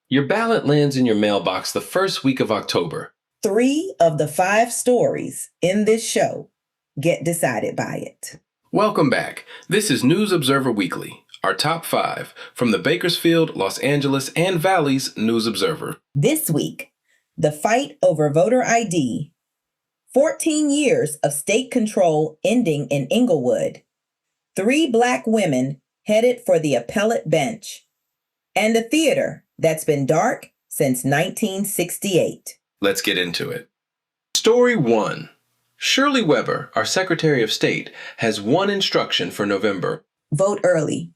Your ballot lands in your mailbox the first week of October. 3 of the 5 stories in this show get decided by it. Welcome back. This is News Observer Weekly, our top 5 from the Bakersfield, Los Angeles, and Valley's News Observer. This week, the fight over voter ID, 14 years of state control ending in Inglewood, 3 Black women headed for the appellate bench, and a theater that's been dark since 1968. Let's get into it. Story 1. Shirley Weber, our Secretary of State, has one instruction for November. Vote early.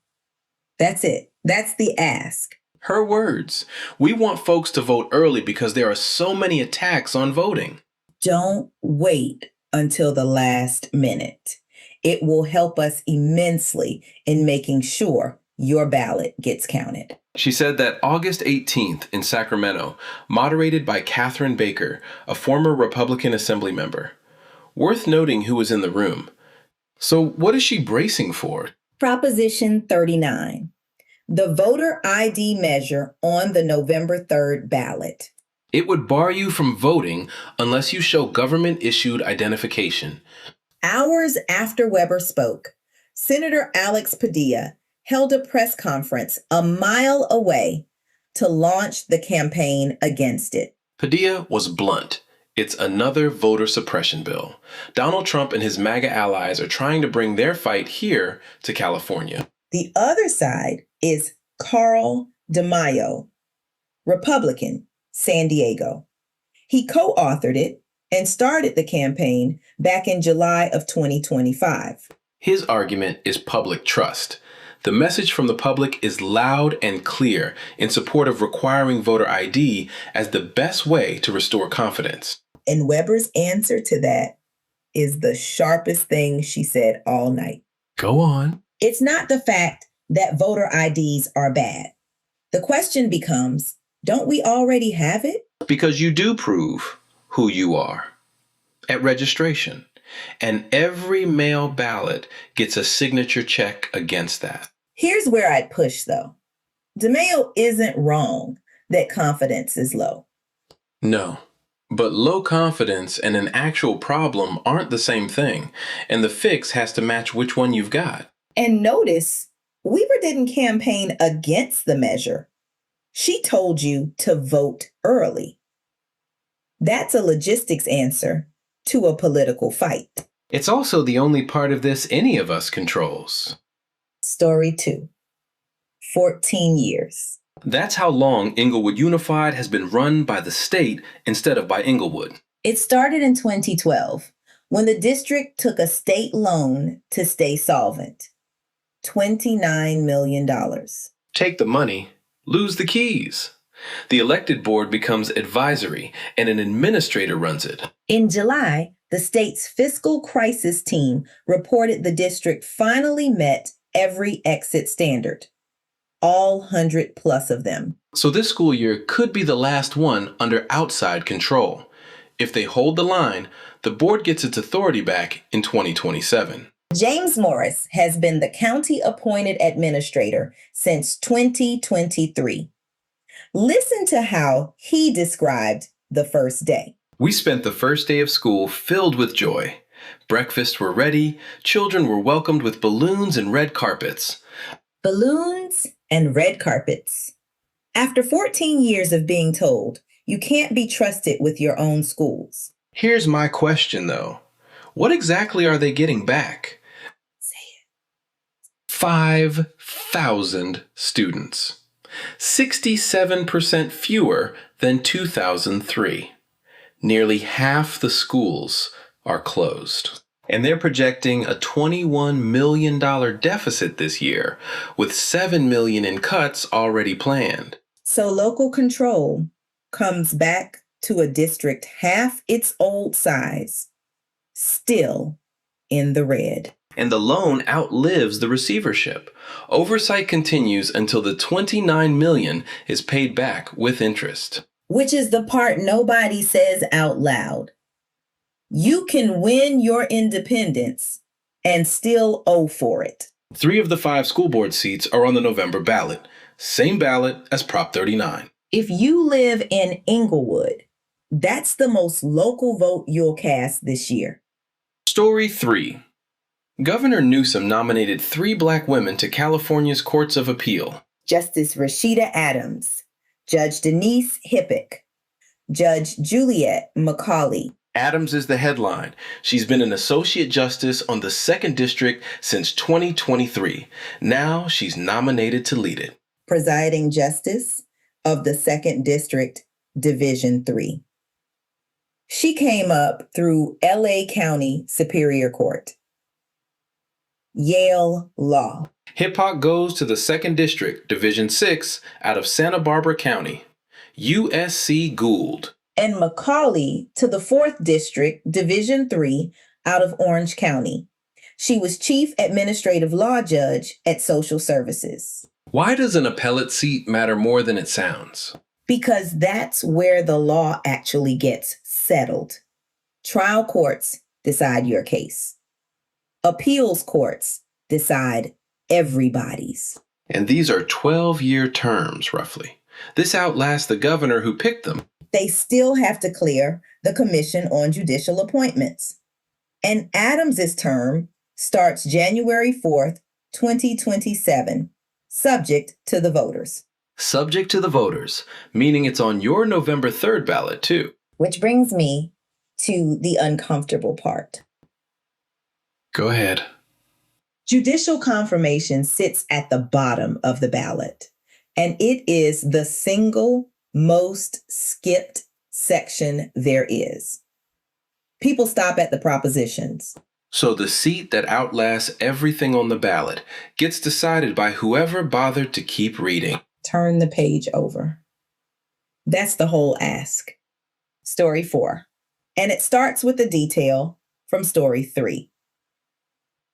That's it. That's the ask. Her words. We want folks to vote early because there are so many attacks on voting. Don't wait until the last minute. It will help us immensely in making sure your ballot gets counted. She said that August 18th in Sacramento, moderated by Catherine Baker, a former Republican Assembly member. Worth noting who was in the room. So what is she bracing for? Proposition 39, the voter ID measure on the November 3rd ballot. It would bar you from voting unless you show government-issued identification. Hours after Weber spoke, Senator Alex Padilla held a press conference a mile away to launch the campaign against it. Padilla was blunt. It's another voter suppression bill. Donald Trump and his MAGA allies are trying to bring their fight here to California. The other side is Carl DeMaio, Republican, San Diego. He co-authored it and started the campaign back in July of 2025. His argument is public trust. The message from the public is loud and clear in support of requiring voter ID as the best way to restore confidence. And Weber's answer to that is the sharpest thing she said all night. Go on. It's not the fact that voter IDs are bad. The question becomes, don't we already have it? Because you do prove who you are at registration. And every mail ballot gets a signature check against that. Here's where I'd push, though. DeMaio isn't wrong that confidence is low. No, but low confidence and an actual problem aren't the same thing, and the fix has to match which one you've got. And notice, Weber didn't campaign against the measure. She told you to vote early. That's a logistics answer to a political fight. It's also the only part of this any of us controls. Story 2, 14 years. That's how long Inglewood Unified has been run by the state instead of by Inglewood. It started in 2012 when the district took a state loan to stay solvent. $29 million. Take the money, lose the keys. The elected board becomes advisory and an administrator runs it. In July, the state's fiscal crisis team reported the district finally met every exit standard, all 100 plus of them. So this school year could be the last one under outside control. If they hold the line, the board gets its authority back in 2027. James Morris has been the county-appointed administrator since 2023. Listen to how he described the first day. We spent the first day of school filled with joy. Breakfasts were ready. Children were welcomed with balloons and red carpets. Balloons and red carpets. After 14 years of being told, you can't be trusted with your own schools. Here's my question, though. What exactly are they getting back? Say it. 5,000 students. 67% fewer than 2003. Nearly half the schools are closed. And they're projecting a $21 million deficit this year, with $7 million in cuts already planned. So local control comes back to a district half its old size, still in the red. And the loan outlives the receivership. Oversight continues until the $29 million is paid back with interest. Which is the part nobody says out loud. You can win your independence and still owe for it. 3 of the 5 school board seats are on the November ballot. Same ballot as Prop 39. If you live in Inglewood, that's the most local vote you'll cast this year. Story 3. Governor Newsom nominated 3 black women to California's Courts of Appeal. Justice Rashida Adams, Judge Denise Hippick, Judge Juliet McCauley. Adams is the headline. She's been an associate justice on the 2nd District since 2023. Now she's nominated to lead it. Presiding Justice of the 2nd District, Division 3. She came up through LA County Superior Court. Yale Law. Hip-hop goes to the 2nd District, Division 6, out of Santa Barbara County. USC Gould. And McCauley to the 4th District, Division 3, out of Orange County. She was Chief Administrative Law Judge at Social Services. Why does an appellate seat matter more than it sounds? Because that's where the law actually gets settled. Trial courts decide your case. Appeals courts decide everybody's. And these are 12-year terms, roughly. This outlasts the governor who picked them. They still have to clear the Commission on Judicial Appointments. And Adams's term starts January 4th, 2027, subject to the voters. Subject to the voters, meaning it's on your November 3rd ballot, too. Which brings me to the uncomfortable part. Go ahead. Judicial confirmation sits at the bottom of the ballot, and it is the single most skipped section there is. People stop at the propositions. So the seat that outlasts everything on the ballot gets decided by whoever bothered to keep reading. Turn the page over. That's the whole ask. Story 4. And it starts with the detail from story 3.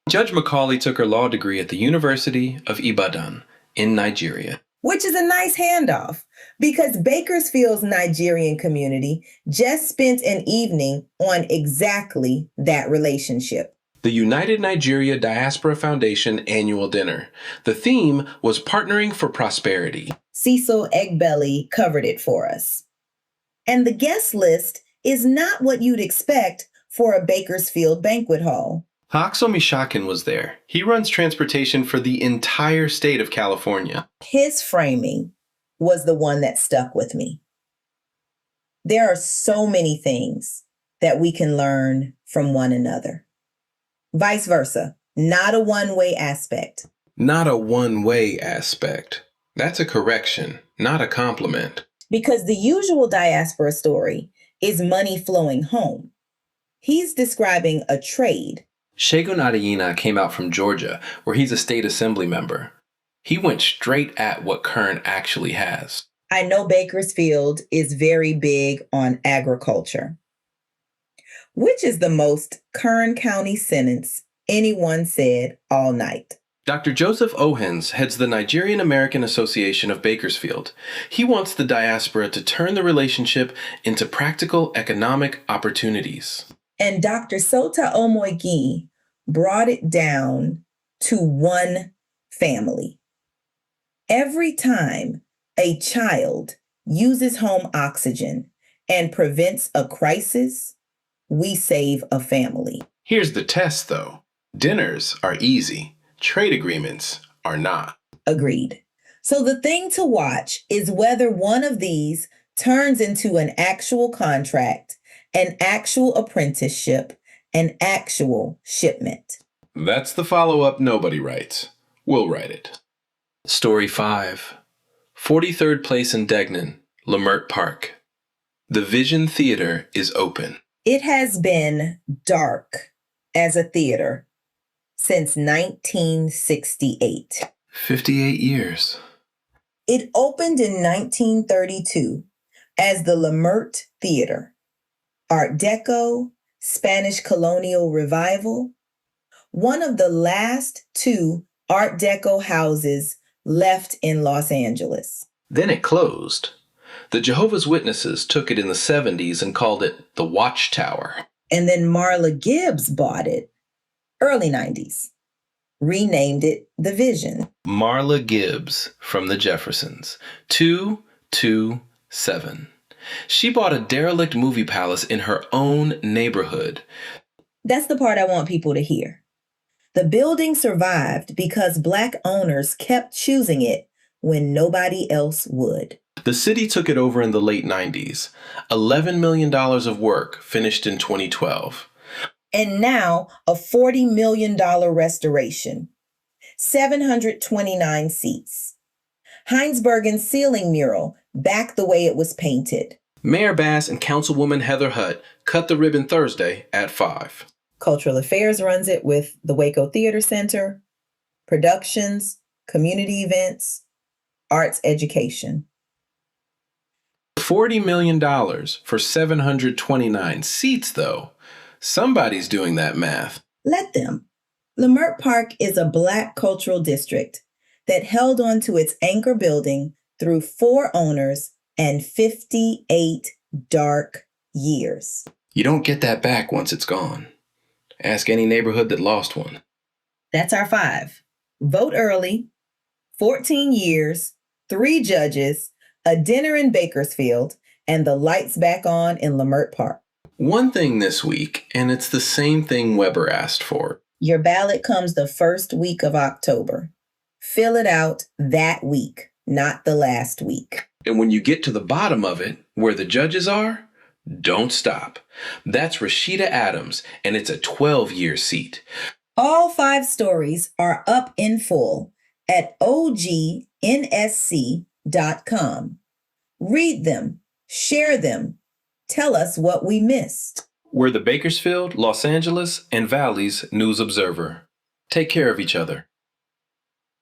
Judge McCauley took her law degree at the University of Ibadan in Nigeria. Which is a nice handoff because Bakersfield's Nigerian community just spent an evening on exactly that relationship. The United Nigeria Diaspora Foundation annual dinner. The theme was Partnering for Prosperity. Cecil Eggbelly covered it for us. And the guest list is not what you'd expect for a Bakersfield banquet hall. Haxo Mishakin was there. He runs transportation for the entire state of California. His framing was the one that stuck with me. There are so many things that we can learn from one another. Vice versa, not a one-way aspect. Not a one-way aspect. That's a correction, not a compliment. Because the usual diaspora story is money flowing home. He's describing a trade. Shegun Adeyina came out from Georgia, where he's a state assembly member. He went straight at what Kern actually has. I know Bakersfield is very big on agriculture, which is the most Kern County sentence anyone said all night. Dr. Joseph Ohens heads the Nigerian American Association of Bakersfield. He wants the diaspora to turn the relationship into practical economic opportunities. And Dr. Sota Omoigi brought it down to one family. Every time a child uses home oxygen and prevents a crisis, we save a family. Here's the test, though. Dinners are easy. Trade agreements are not. Agreed. So the thing to watch is whether one of these turns into an actual contract, an actual apprenticeship, an actual shipment. That's the follow-up nobody writes. We'll write it. Story 5. 43rd Place in Degnan, Lamert Park. The Vision Theater is open. It has been dark as a theater since 1968. 58 years. It opened in 1932 as the Lamert Theater. Art Deco, Spanish Colonial Revival, one of the last 2 Art Deco houses left in Los Angeles. Then it closed. The Jehovah's Witnesses took it in the 70s and called it the Watchtower. And then Marla Gibbs bought it, early 90s, renamed it the Vision. Marla Gibbs from the Jeffersons. 2 7. She bought a derelict movie palace in her own neighborhood. That's the part I want people to hear. The building survived because Black owners kept choosing it when nobody else would. The city took it over in the late 90s. $11 million of work finished in 2012. And now a $40 million restoration. 729 seats. Heinsbergen's ceiling mural back the way it was painted. Mayor Bass and Councilwoman Heather Hutt cut the ribbon Thursday at 5. Cultural Affairs runs it with the Waco Theater Center, productions, community events, arts education. $40 million for 729 seats, though. Somebody's doing that math. Let them. Leimert Park is a Black cultural district that held on to its anchor building through 4 owners and 58 dark years. You don't get that back once it's gone. Ask any neighborhood that lost one. That's our 5. Vote early, 14 years, 3 judges, a dinner in Bakersfield, and the lights back on in Leimert Park. One thing this week, and it's the same thing Weber asked for. Your ballot comes the first week of October. Fill it out that week, not the last week. And when you get to the bottom of it, where the judges are, don't stop. That's Rashida Adams, and it's a 12-year seat. All 5 stories are up in full at ognsc.com. Read them, share them, tell us what we missed. We're the Bakersfield, Los Angeles, and Valley's News Observer. Take care of each other.